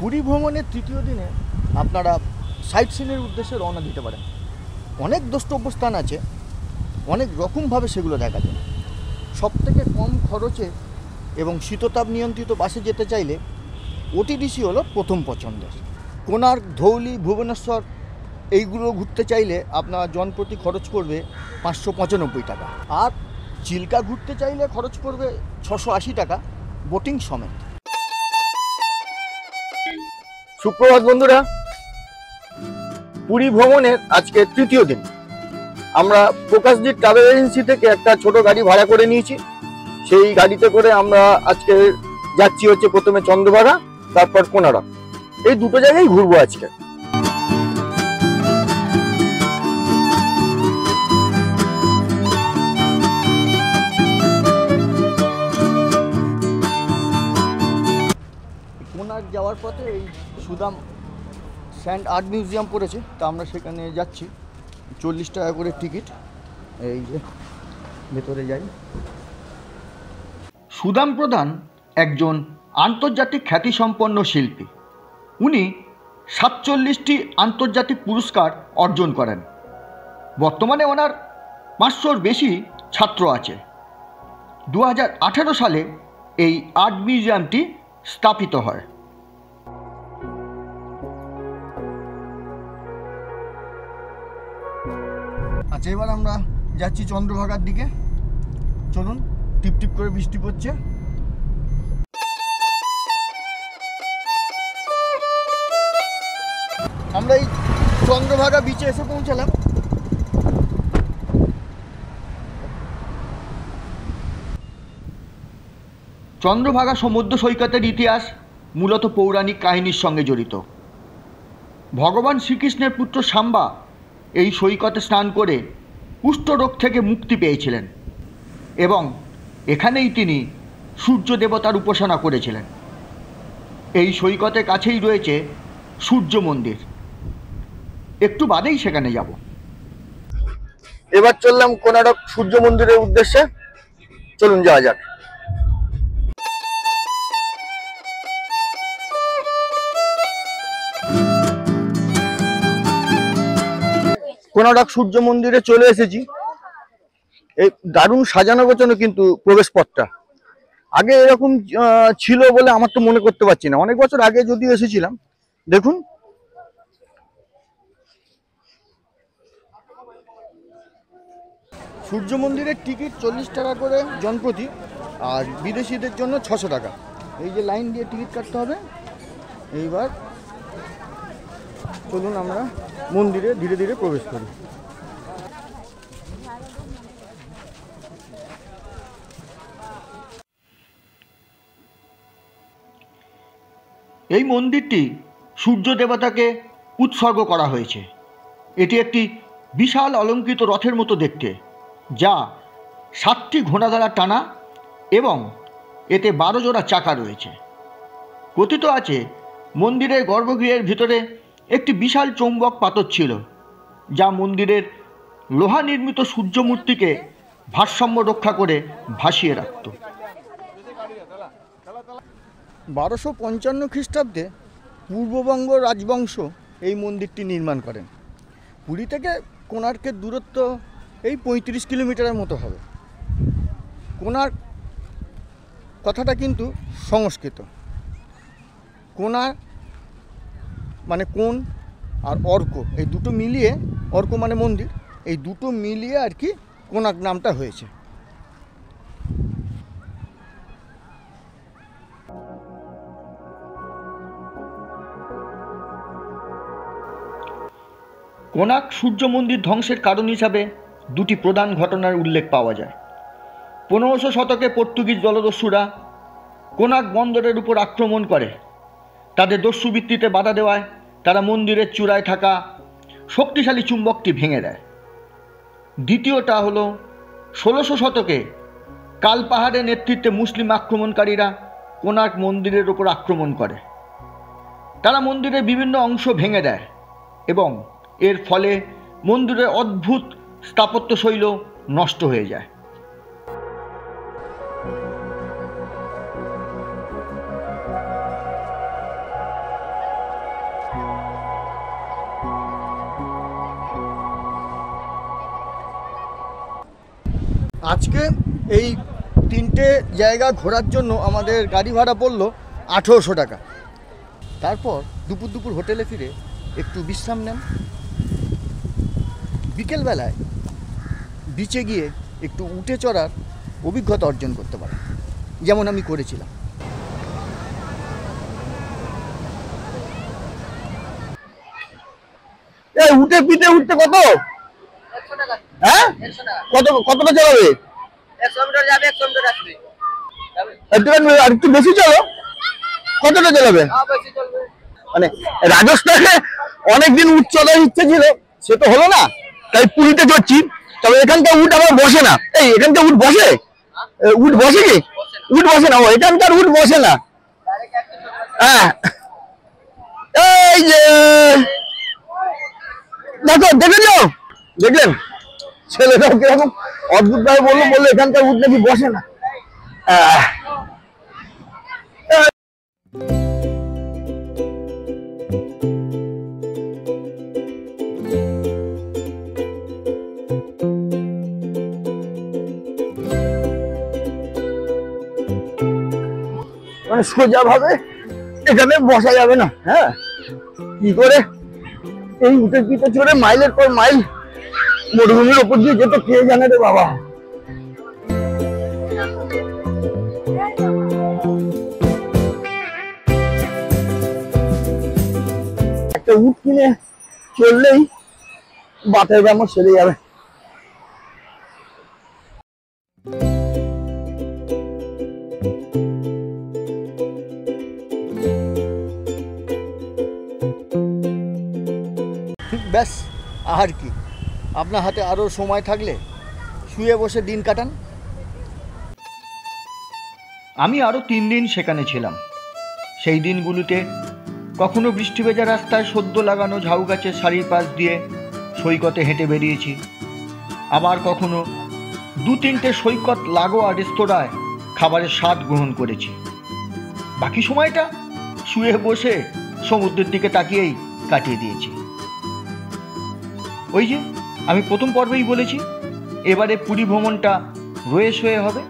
পুরী ভ্রমণের তৃতীয় দিনে আপনারা সাইট সিনের উদ্দেশ্যে রওনা দিতে পারেন। অনেক দ্রষ্টব্য স্থান আছে, অনেক রকমভাবে সেগুলো দেখা যায়। সবথেকে কম খরচে এবং শীততাপ নিয়ন্ত্রিত বাসে যেতে চাইলে ওটিডিসি হলো প্রথম পছন্দের। কোণার্ক, ধৌলি, ভুবনেশ্বর এইগুলো ঘুরতে চাইলে আপনার জনপ্রতি খরচ পড়বে 595 টাকা। আর চিল্কা ঘুরতে চাইলে খরচ পড়বে 680 টাকা বোটিং সমেত। সুপ্রভাত বন্ধুরা, পুরী ভ্রমণের আজকে তৃতীয় দিন। আমরা প্রকাশজি ট্রাভেল এজেন্সি থেকে একটা ছোট গাড়ি ভাড়া করে নিয়েছি। সেই গাড়িতে করে আমরা আজকে যাচ্ছি হচ্ছে প্রথমে চন্দ্রভাগা, তারপর কোণার্ক। এই দুটো জায়গায় ঘুরবো আজকে। কোণার্ক যাওয়ার পথে এই সুদাম স্যান্ড আর্ট মিউজিয়াম পড়েছে, তা আমরা সেখানে যাচ্ছি। 40 টাকা করে টিকিট। এই যে ভেতরে যাই। সুদাম প্রধান একজন আন্তর্জাতিক খ্যাতিসম্পন্ন শিল্পী। উনি 47টি আন্তর্জাতিক পুরস্কার অর্জন করেন। বর্তমানে ওনার 500-র বেশি ছাত্র আছে। 2018 সালে এই আর্ট মিউজিয়ামটি স্থাপিত হয়। আচ্ছা, এবার আমরা যাচ্ছি চন্দ্রভাগার দিকে। চলুন, টিপ টিপ করে বৃষ্টি পড়ছে। আমরা এই চন্দ্রভাগা বিচে এসে পৌঁছালাম। চন্দ্রভাগা সমুদ্র সৈকতের ইতিহাস মূলত পৌরাণিক কাহিনীর সঙ্গে জড়িত। ভগবান শ্রীকৃষ্ণের পুত্র সাম্বা এই সৈকতে স্নান করে কুষ্ঠরোগ থেকে মুক্তি পেয়েছিলেন এবং এখানেই তিনি সূর্য দেবতার উপাসনা করেছিলেন। এই সৈকতের কাছেই রয়েছে সূর্য মন্দির। একটু বাদেই সেখানে যাব। এবার চললাম কোণার্ক সূর্য মন্দিরের উদ্দেশ্যে। চলুন যাওয়া যাক। কোণার্ক সূর্য মন্দিরে চলে এসেছি। এই দারুণ সাজানো গোছানো কিন্তু প্রবেশ পথটা। আগে এরকম ছিল বলে আমার তো মনে করতে পারছি না। অনেক বছর আগে যদিও এসেছিলাম। দেখুন, সূর্য মন্দিরের টিকিট 40 টাকা করে জনপ্রতি, আর বিদেশিদের জন্য 600 টাকা। এই যে লাইন দিয়ে টিকিট কাটতে হবে। এইবার চলুন আমরা মন্দিরে ধীরে ধীরে প্রবেশ করি। এই মন্দিরটি সূর্য দেবতাকে উৎসর্গ করা হয়েছে। এটি একটি বিশাল অলঙ্কৃত রথের মতো দেখতে, যা 7টি ঘোড়া দ্বারা টানা এবং এতে 12 জোড়া চাকা রয়েছে। কথিত আছে মন্দিরের গর্ভগৃহের ভিতরে একটি বিশাল চৌম্বক পাথর ছিল, যা মন্দিরের লোহা নির্মিত সূর্য মূর্তিকে ভারসাম্য রক্ষা করে ভাসিয়ে রাখত। 1255 খ্রিস্টাব্দে পূর্ববঙ্গ রাজবংশ এই মন্দিরটি নির্মাণ করেন। পুরী থেকে কোণার্কের দূরত্ব এই 35 কিলোমিটারের মতো হবে। কোণার্ক কথাটা কিন্তু সংস্কৃত। কোণার্ক মানে কোণ আর অর্ক, এই দুটো মিলিয়ে, অর্ক মানে মন্দির, এই দুটো মিলিয়ে আর কি কোণার্ক নামটা হয়েছে। কোণার্ক সূর্য মন্দির ধ্বংসের কারণ হিসাবে দুটি প্রধান ঘটনার উল্লেখ পাওয়া যায়। 1500 শতকে পর্তুগিজ জলদস্যুরা কোণার্ক বন্দরের উপর আক্রমণ করে। তাদের দস্যুবৃত্তিতে বাধা দেওয়ায় তারা মন্দিরের চূড়ায় থাকা শক্তিশালী চুম্বকটি ভেঙে দেয়। দ্বিতীয়টা হলো 1600 শতকে কাল পাহাড়ের নেতৃত্বে মুসলিম আক্রমণকারীরা কোণার্ক মন্দিরের উপর আক্রমণ করে। তারা মন্দিরের বিভিন্ন অংশ ভেঙে দেয় এবং এর ফলে মন্দিরের অদ্ভুত স্থাপত্যশৈল নষ্ট হয়ে যায়। আজকে এই 3টে জায়গা ঘোরার জন্য আমাদের গাড়ি ভাড়া পড়লো 1800 টাকা। তারপর দুপুর হোটেলে ফিরে একটু বিশ্রাম নেন, বিকেলবেলায় বিচে গিয়ে একটু উঠে চড়ার অভিজ্ঞতা অর্জন করতে পারেন, যেমন আমি করেছিলাম। উঠে পিঠে উঠতে কত? 100 টাকা। হ্যাঁ, 100 টাকা। কতটা চলাবে? 100 মিটার যাবে, 100 মিটার আসবে। আর একটু বেশি চলো, কতটা চলাবে? বেশি চলবে। মানে রাজস্থানে অনেকদিন উঠ চলার ইচ্ছে ছিল, সে তো হলো না, তাই পুরীতে চড়ছি। তবে এখানকার উঠ আবার বসে না। এই এখানকার উঠ বসে? উঠ বসে কি? উঠ বসে না, এখানকার উঠ বসে না। হ্যাঁ, এই যে দেখো, দেখলেন ছেলেটা কিরকম অদ্ভুত ভাবে বললো এখানকার উঠ নাকি বসে না। মানে সোজা ভাবে এখানে বসা যাবে না। হ্যাঁ, কি করে এই উঠে পিঠে চড়ে মাইলের পর মাইল মরুভূমির ওপর দিয়ে যেত কে জানে রে বাবা। একটা উঠ কিনে চললেই বাতের ব্যামো সেরে যাবে। ব্যাস, আর কি, আপনার হাতে আরও সময় থাকলে শুয়ে বসে দিন কাটান। আমি আরও 3 দিন সেখানে ছিলাম। সেই দিনগুলোতে কখনো বৃষ্টি ভেজা রাস্তায় সদ্য লাগানো ঝাউ গাছের সারির পাশ দিয়ে সৈকতে হেঁটে বেরিয়েছি, আবার কখনো 2-3টে সৈকত লাগোয়া রেস্তোরাঁয় খাবারের স্বাদ গ্রহণ করেছি। বাকি সময়টা শুয়ে বসে সমুদ্রের দিকে তাকিয়েই কাটিয়ে দিয়েছি। ওই যে আমি প্রথম পর্বেই বলেছি, এবারে পুরী ভ্রমণটা রয়ে সয়ে হবে।